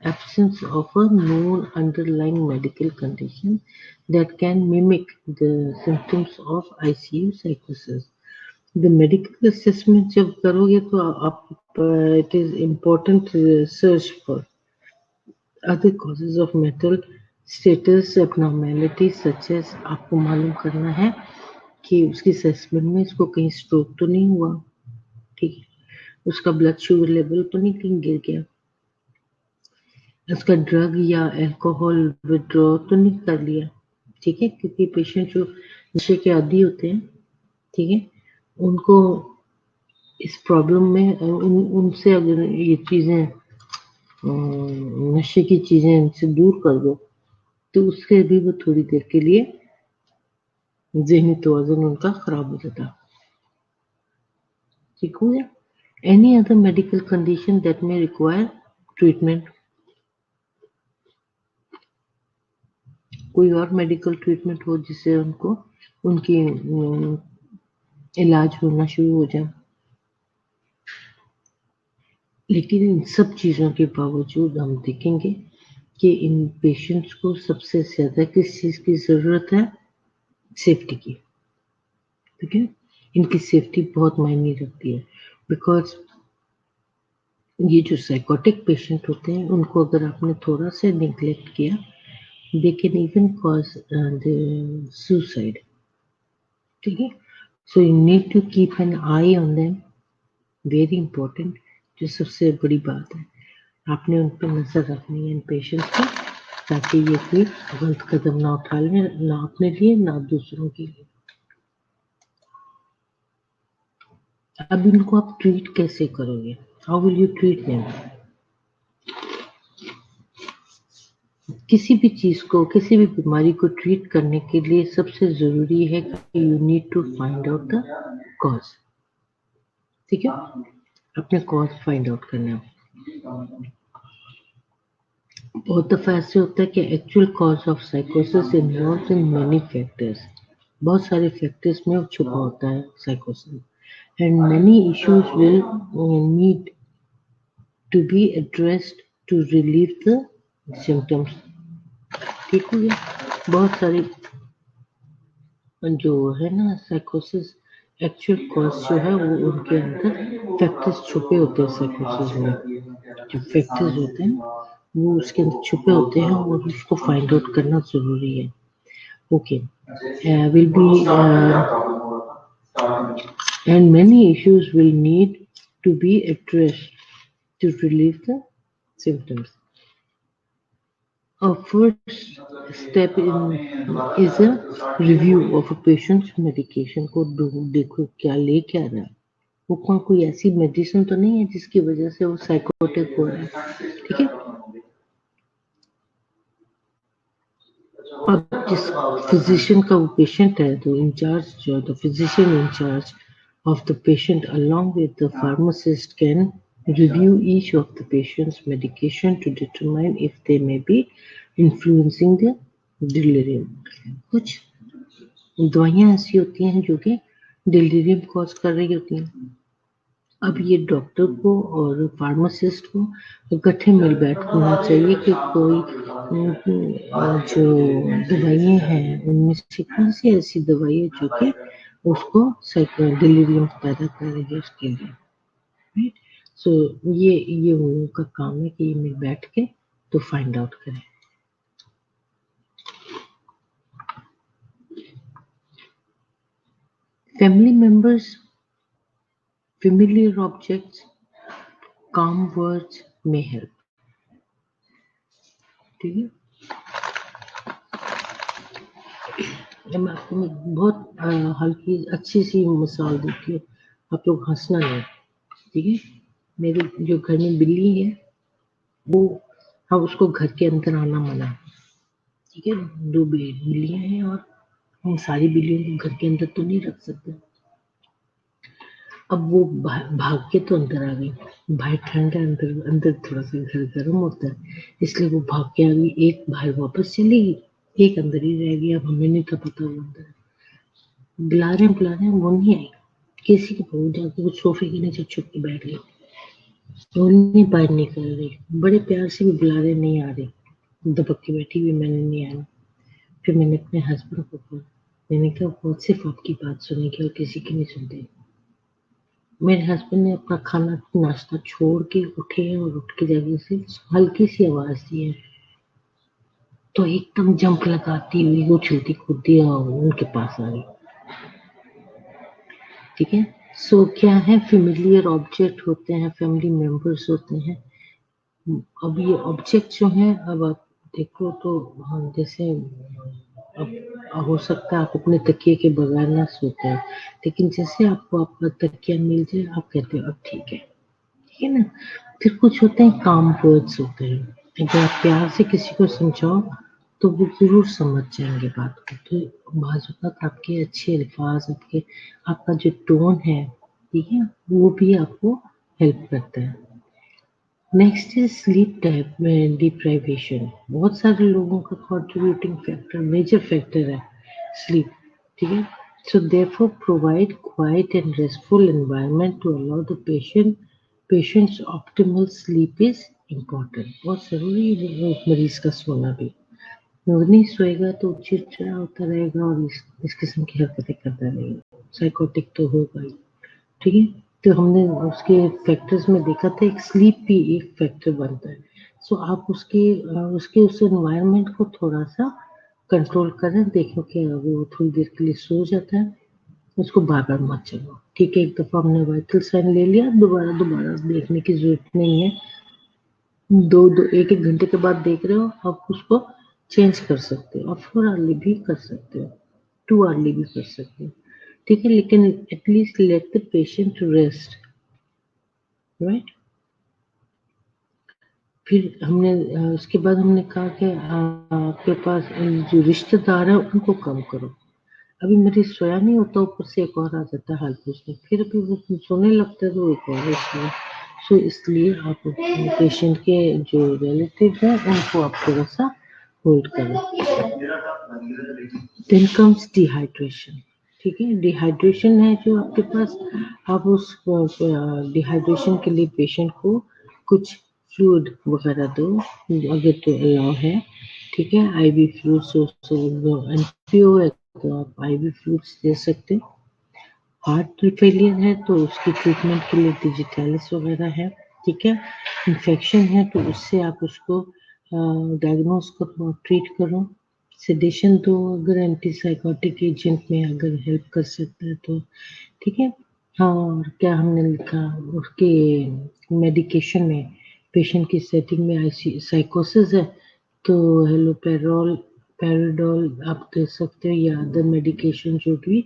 absence of a known underlying medical condition that can mimic the symptoms of ICU psychosis. The medical assessment जब करोगे तो आप it is important to search for other causes of mental status abnormalities such as आपको मालूम करना है कि उसकी असेसमेंट में इसको कहीं स्ट्रोक तो नहीं हुआ, ठीक है, उसका ब्लड शुगर लेवल तो नहीं कहीं गिर गया, उसका ड्रग या अल्कोहल विड्रॉ तो नहीं कर लिया, ठीक है, क्योंकि पेशेंट जो नशे के आदी होते हैं, ठीक है, उनको इस प्रॉब्लम में उनसे अगर ये चीजें नशे की चीजें इनसे दूर कर दो तो उसके भी वो थोड़ी देर के लिए ज़हनी तवाज़ुन उनका खराब हो जाता, ठीक हो गया। Any other medical condition that में रिक्वायर ट्रीटमेंट, कोई और मेडिकल ट्रीटमेंट हो जिससे उनको उनकी इलाज होना शुरू हो जाए। लेकिन इन सब चीज़ों के बावजूद हम देखेंगे कि इन पेशेंट्स को सबसे ज़्यादा किस चीज़ की ज़रूरत है? सेफ्टी की, ठीक है, इनकी सेफ्टी बहुत मायने रखती है बिकॉज ये जो साइकोटिक पेशेंट होते हैं उनको अगर आपने थोड़ा सा निग्लेक्ट किया they can even cause the suicide, ठीक है, so you need to keep an eye on them, very important। जो सबसे बड़ी बात है आपने उन पर नजर रखनी है इन पेशेंट्स पर, ताकि ये कोई गलत कदम ना उठा लें, ना अपने लिए ना दूसरों के लिए। अब इनको आप ट्रीट कैसे करोगे? How will you treat them? किसी भी चीज को, किसी भी बीमारी को ट्रीट करने के लिए सबसे जरूरी है कि you need to find out the cause, ठीक है, अपने कॉज फाइंड आउट करना है। बहुत दफा ऐसे होता है कि एक्चुअल कॉज ऑफ साइकोसिस इन्वॉल्व्स इन मेनी फैक्टर्स, बहुत सारे फैक्टर्स में छुपा होता है साइकोसिस, and many issues will need to be addressed to relieve the symptoms, ठीक हो गया। बहुत सारी जो है ना साइकोसिस एक्चुअल कॉज जो है वो उनके अंदर फैक्टर्स छुपे होते हैं, साइकोसिस में जो फैक्टर्स होते हैं वो उसके अंदर छुपे होते हैं और उसको फाइंड आउट करना जरूरी है। Okay, will be and many issues will need to be addressed to relieve the symptoms. A first step is a review of a patient's medication को देखो क्या ले क्या रहा है, वो कोई ऐसी मेडिसिन तो नहीं है जिसकी वजह से वो साइकोटिक हो रहा है, ठीक है। अब जिस फिजिशियन का वो पेशेंट है तो इंचार्ज जो the physician incharge of the patient along with the pharmacist can review each of the patient's medication to determine if they may be influencing the delirium. कुछ दवाइयाँ ऐसी होती हैं जो कि डिलीरियम कॉज कर रही होती हैं। अब ये डॉक्टर को और फार्मासिस्ट को इकट्ठे मिल बैठना चाहिए कि कोई जो दवाइयाँ हैं उनमें से कौन सी ऐसी दवाई है जो कि उसको डिलीरियम पैदा कर रही है उसके लिए, राइट। सो ये उन लोगों का काम है कि ये मिल बैठ के तो फाइंड आउट करें। Family members, familiar objects, calm words may help। ठीक है, मैं आपको बहुत हल्की अच्छी सी मिसाल देती हूँ, आप लोग हंसना नहीं, ठीक है। मेरे जो घर में बिल्ली है वो, हम उसको घर के अंदर आना मना, ठीक है। 2 बिल्लियां हैं और हम सारी बिल्लियों को घर के अंदर तो नहीं रख सकते। अब वो भाग के तो अंदर आ गई, बाहर ठंड है, अंदर अंदर थोड़ा सा घर गर्म होता है, इसलिए वो भाग के आ गई। एक बाहर वापस चली गई, एक अंदर ही रह गई। अब हमें नहीं था पता वो अंदर बुला रहे हैं, वो नहीं आई। किसी के पास जाके वो सोफे के नीचे छुप के बैठ गई, वो नहीं बाहर निकल रही। बड़े प्यार से भी बुला रहे, नहीं आ रही, दबक के बैठी हुई, मैंने नहीं आना। फिर मैंने अपने हस्बैंड को कहा, मैंने कहा वो सिर्फ आपकी बात सुनेगी और किसी की नहीं सुनते। मेरे हस्बैंड ने अपना खाना नाश्ता छोड़ के उठे हैं और उठ के जाके से हल्की सी आवाज दी है तो एकदम जंप लगाती हुई वो उछलती कूदती और उनके पास आ गई, ठीक है। सो क्या है, फेमिलियर ऑब्जेक्ट होते हैं, फैमिली मेंबर्स होते हैं। अब ये ऑब्जेक्ट जो है, अब आप देखो तो हम जैसे अब हो सकता है आप अपने तकिए के बगैर ना सोते हैं, लेकिन जैसे आपको आपका तकिया मिल जाए आप कहते हो अब ठीक है ना। फिर कुछ होते हैं काम वर्ड्स होते हैं, अगर आप प्यार से किसी को समझाओ तो वो जरूर समझ जाएंगे बात को। तो बाज़ वक़्त आपके अच्छे अल्फाज, आपका जो टोन है, ठीक है, वो भी आपको हेल्प करता है। Next is sleep deprivation. बहुत सारे लोगों का कंट्रीब्यूटिंग फैक्टर, मेजर फैक्टर है स्लीप, ठीक है। So therefore provide quiet and restful environment to allow the patients optimal sleep is important. बहुत जरूरी है मरीज का सोना भी। वो नहीं सोएगा तो चिड़चिड़ा होता रहेगा और इस किस्म की हरकतें करता रहेगा, साइकोटिक तो होगा ही, ठीक है। तो हमने उसके फैक्टर्स में देखा था एक स्लीप भी एक फैक्टर बनता है। सो आप उसके उस एनवायरनमेंट को थोड़ा सा कंट्रोल करें, देखो कि वो थोड़ी देर के लिए सो जाता है, उसको बार बार मत चलो, ठीक है। एक दफा हमने वाइटल साइन ले लिया, दोबारा देखने की जरूरत नहीं है। एक घंटे के बाद देख रहे हो, आप उसको चेंज कर सकते हो और 4 आवर्ली भी कर सकते हो, 2 आवर्ली भी कर सकते हो, ठीक है। लेकिन at least let the patient rest, right. फिर हमने उसके बाद हमने कहा कि आपके पास जो रिश्तेदार है उनको कम करो। अभी मरीज सोया नहीं होता, ऊपर से एक और आ जाता है हाल पूछने, फिर भी वो सोने लगता है तो एक और इसलिए। सो इसलिए आप पेशेंट के जो रिलेटिव हैं उनको आप थोड़ा सा होल्ड करें। देन कम्स डिहाइड्रेशन, ठीक है। डिहाइड्रेशन है जो आपके पास, आप उस डिहाइड्रेशन के लिए पेशेंट को कुछ फ्लूइड वगैरह दो अगर तो अलाउ है, ठीक है। आईवी फ्लूइड्स एनपीओ है तो आप आईवी फ्लूइड्स दे सकते हो। हार्ट फेलियर है तो उसकी ट्रीटमेंट के लिए डिजिटैलिस वगैरह है, ठीक है। इन्फेक्शन है तो उससे आप उसको डायग्नोज करो, ट्रीट करो। सेडेशन दो अगर एंटीसाइकोटिक एजेंट में अगर हेल्प कर सकता है तो, ठीक है। हाँ, और क्या हमने लिखा उसके मेडिकेशन में, पेशेंट की सेटिंग में साइकोसिस है तो पैराडोल आप दे सकते हो या अदर मेडिकेशन जो भी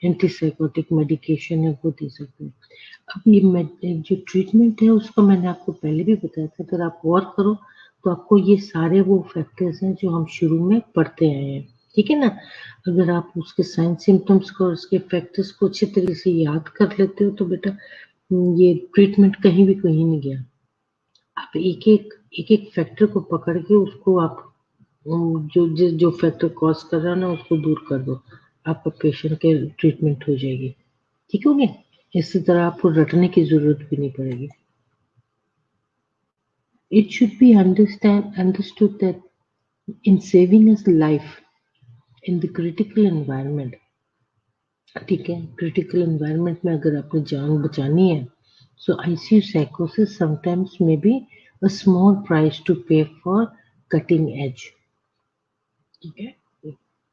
एंटीसाइकोटिक मेडिकेशन है वो दे सकते हो। अब ये जो ट्रीटमेंट है उसका मैंने आपको पहले भी बताया था, अगर आप गौर करो तो आपको ये सारे वो फैक्टर्स हैं जो हम शुरू में पढ़ते आए हैं, ठीक है ना। अगर आप उसके साइन सिम्टम्स को और उसके फैक्टर्स को अच्छे तरीके से याद कर लेते हो तो बेटा ये ट्रीटमेंट कहीं नहीं गया। आप एक फैक्टर को पकड़ के उसको आप जो फैक्टर कॉज कर रहा है ना उसको दूर कर दो, आपका पेशेंट के ट्रीटमेंट हो जाएगी, ठीक हो गया। इसी तरह आपको रटने की जरूरत भी नहीं पड़ेगी। It should be understood that in saving his life in the critical environment, ठीक है, क्रिटिकल एनवायरनमेंट में अगर आपने जान बचानी है, सो आईसीयू साइकोसिस sometimes may be a small price to pay for cutting edge, ठीक है।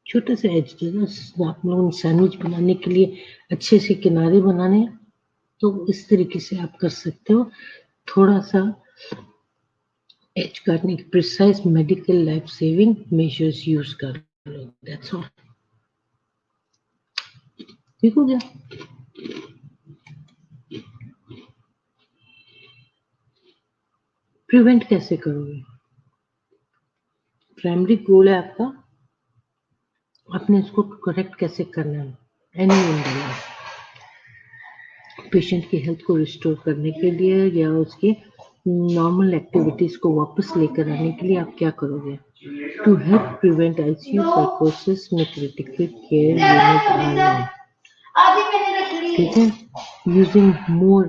छोटे से एज, जैसे आप लोगों ने सैंडविच बनाने के लिए अच्छे से किनारे बनाने हैं तो इस तरीके से आप कर सकते हो, थोड़ा सा एज काटने की precise medical life saving measures use कर लो, दैट्स ऑल, ठीक हो गया। प्रिवेंट कैसे करोगे? प्राइमरी गोल है आपका, आपने इसको करेक्ट कैसे करना है। एनी पेशेंट की हेल्थ को रिस्टोर करने के लिए या उसके नॉर्मल एक्टिविटीज को वापस लेकर आने के लिए आप क्या करोगे? टू हेल्प प्रिवेंट आईसीयू साइकोसिस में क्रिटिकल केयर यूनिट ठीक है, using more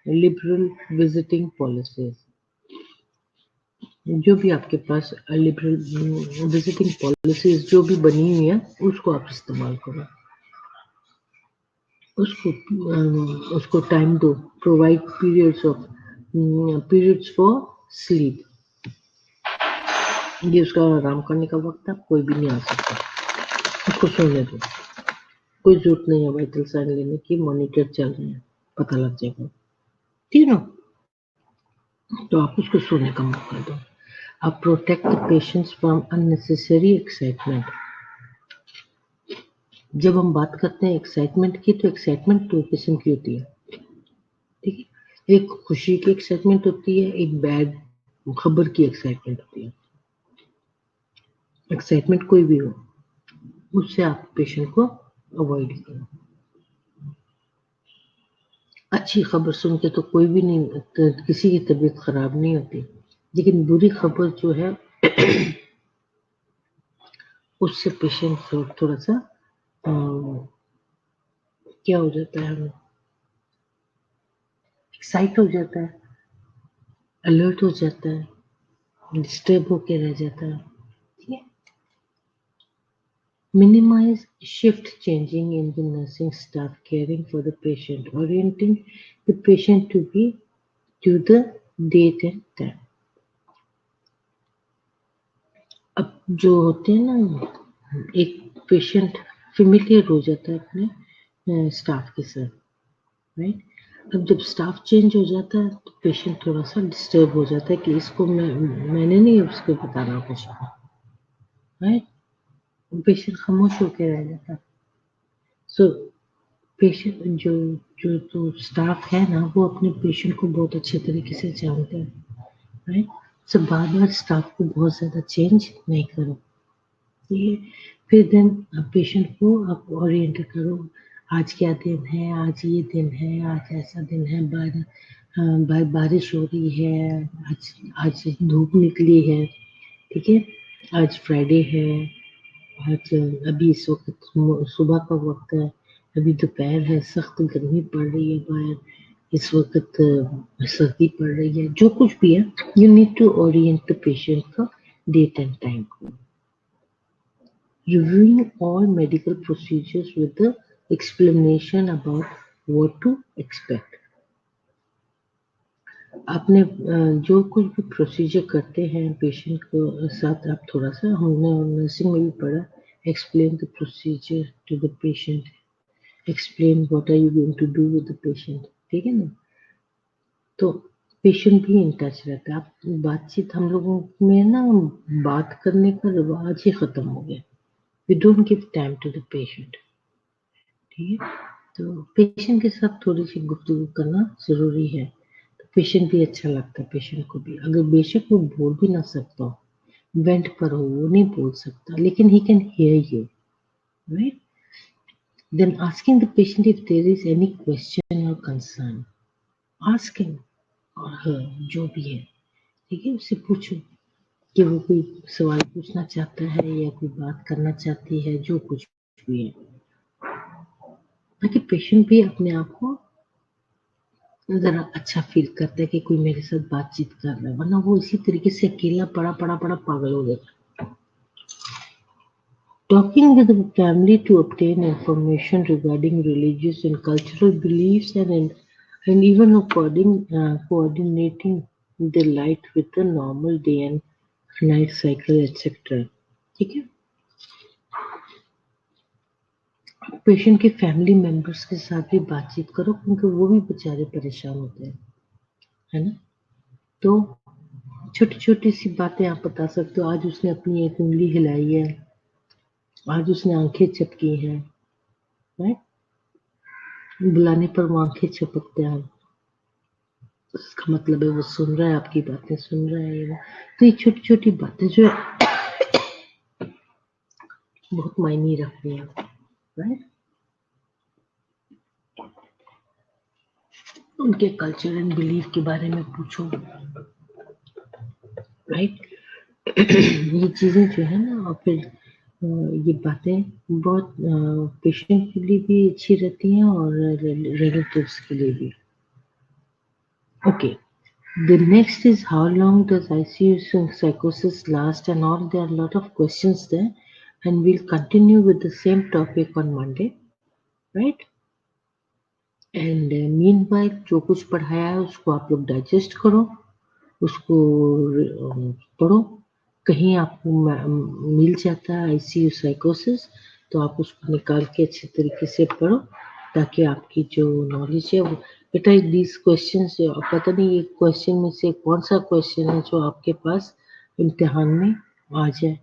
liberal visiting policies. जो भी आपके पास लिबरल विजिटिंग पॉलिसीज जो भी बनी हुई है उसको आप इस्तेमाल करो, उसको टाइम दो, प्रोवाइड पीरियड्स फॉर स्लीप, ये उसका आराम करने का वक्त है, कोई भी नहीं आ सकता, उसको सोने दो, कोई जरूरत नहीं है वाइटल साइन लेने की, मॉनिटर चल रहे हैं, पता लग जाएगा, ठीक है ना। तो आप उसको सोने का मौका दो। आप protect the patients from unnecessary excitement. जब हम बात करते हैं एक्साइटमेंट की, तो एक्साइटमेंट दो किस्म की होती है, ठीक है। एक खुशी की एक्साइटमेंट होती है, एक बैड खबर की एक्साइटमेंट होती है। एक्साइटमेंट कोई भी हो, उससे आप पेशेंट को अवॉइड करो। अच्छी खबर सुन के तो कोई भी नहीं, किसी की तबीयत खराब नहीं होती, लेकिन बुरी खबर जो है उससे पेशेंट थोड़ा सा क्या हो जाता है, हमें एक्साइट हो जाता है, अलर्ट हो जाता है, डिस्टर्ब होके रह जाता है, ठीक है। Minimize shift changing in the nursing staff caring for the patient, orienting the patient to the date and time. अब जो होते हैं ना, एक पेशेंट फेमिलियर हो जाता है अपने स्टाफ के साथ, राइट। अब जब स्टाफ चेंज हो जाता है तो पेशेंट थोड़ा सा डिस्टर्ब हो जाता है कि इसको मैंने नहीं उसको बता रहा कुछ, राइट। पेशेंट खामोश होकर रह जाता है। सो पेशेंट जो जो तो स्टाफ है ना वो अपने पेशेंट को बहुत अच्छे तरीके से जानते हैं, राइट। सो बार बार स्टाफ को बहुत ज़्यादा चेंज नहीं करो, ये फिर देन पेशेंट को आप ओरिएंट करो, आज क्या दिन है, आज ये दिन है, आज ऐसा दिन है, बारिश हो रही है, आज धूप निकली है, ठीक है, आज फ्राइडे है, आज अभी इस वक्त सुबह का वक्त है, अभी दोपहर है, सख्त गर्मी पड़ रही है बाहर, इस वक्त सर्दी पड़ रही है, जो कुछ भी है, you need to orient the patient का date and time. Reviewing all medical procedures with the explanation about what to expect. आपने जो कुछ भी प्रोसीजर करते हैं पेशेंट को साथ, आप थोड़ा सा, हमने नर्सिंग में भी पढ़ा, explain the procedure to the patient, explain what are you going to do with the patient, ठीक है ना। तो पेशेंट भी इन टच रहता है। आप बातचीत, हम लोगों में ना बात करने का रिवाज ही खत्म हो गया, we don't give time to the patient, ठीक है। तो पेशेंट के साथ थोड़ी सी गुफ्तगू करना जरूरी है। पेशेंट भी अच्छा लगता है, पेशेंट को भी, अगर बेशक वो बोल भी ना सकता हो, वेंट पर हो, वो नहीं बोल सकता, लेकिन he can hear you, right? Then asking the patient if there is any question or concern, ask him or her, जो भी है, ठीक है, उससे पूछो कि वो कोई सवाल पूछना चाहता है या कोई बात करना चाहती है, जो कुछ भी है, ताकि पेशेंट भी अपने आप को जरा अच्छा फील करता है कि कोई मेरे साथ बातचीत कर रहा है, वरना वो इसी तरीके से अकेला पड़ा पागल हो जाता। Talking with the family to obtain information regarding religious and cultural beliefs and even coordinating the light with the normal day and night cycle etc. ठीक है, पेशेंट के फैमिली मेंबर्स के साथ भी बातचीत करो, क्योंकि वो भी बेचारे परेशान होते हैं, है ना। तो छोटी छोटी सी बातें आप बता सकते हो, आज उसने अपनी एक उंगली हिलाई है, आज उसने आंखें झपकी हैं, राइट, बुलाने पर वो आंखें झपकते हैं, उसका मतलब है वो सुन रहा है, आपकी बातें सुन रहा है। तो ये छोटी छोटी बातें जो है बहुत मायने रखती हैं, राइट। उनके कल्चर एंड बिलीफ के बारे में पूछो, राइट। ये चीजें जो है ना, और फिर ये बातें बहुत पेशेंट के लिए भी अच्छी रहती हैं और रिलेटिव्स के लिए भी। Okay. The next is how long does ICU psychosis last and all. There are a lot of questions there, and we'll continue with the same topic on Monday, right? And meanwhile, जो कुछ पढ़ाया है उसको आप लोग digest करो, उसको पढ़ो। कहीं आपको मिल जाता है ICU साइकोसिस, तो आप उसको निकाल के अच्छे तरीके से पढ़ो, ताकि आपकी जो नॉलेज है वो, बेटा दीज क्वेश्चन, पता नहीं ये क्वेश्चन में से कौन सा क्वेश्चन है जो आपके पास इम्तिहान में आ जाए।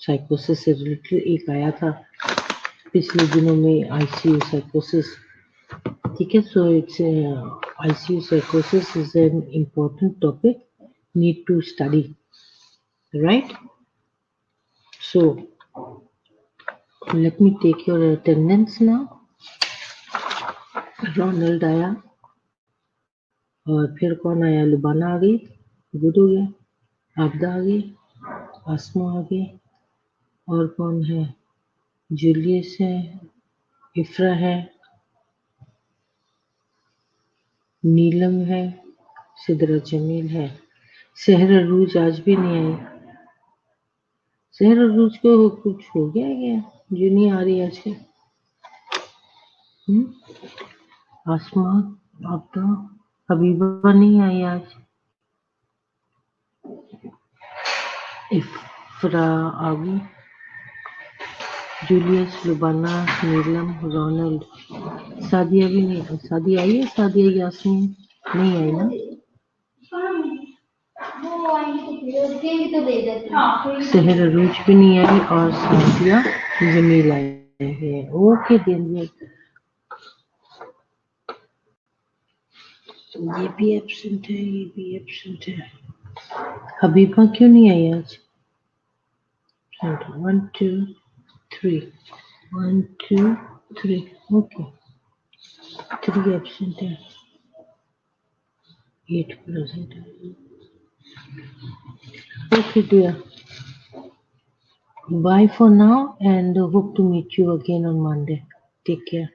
साइकोसिस से रिलेटेड एक आया था पिछले दिनों में, ICU साइकोसिस, ठीक है। So it's ICU psychosis is an important topic, need to study, right? So let me take your attendance now. Ronald आया, और फिर कौन आया, लुबाना आ गई, गुड हो गया, आबदा आ गई, आसमा आ गई, और कौन है, जूलियस है, इफ्रा है, नीलम है, सिदरा जमील है, सहर अरूज आज भी नहीं आई। सहर अरूज को कुछ हो गया क्या जो नहीं आ रही आज के? आसमा, आबदा, हबीबा नहीं आई आज, इफ्रा आ गई, जूलियस, लुबाना, नीलम, रोनाल्ड, सादिया भी नहीं, सादिया आई है, सादिया यास्मीन नहीं आई ना। सहर अरूज भी नहीं आई और सादिया जमील आई है। ओके देन, ये भी एब्सेंट है, ये भी एब्सेंट है। हबीबा क्यों नहीं आई आज? 1 2 3 1 2 3, ओके, 3 एब्सेंट है, 8 प्रेजेंट है। Okay dear, bye for now and hope to meet you again on Monday. Take care.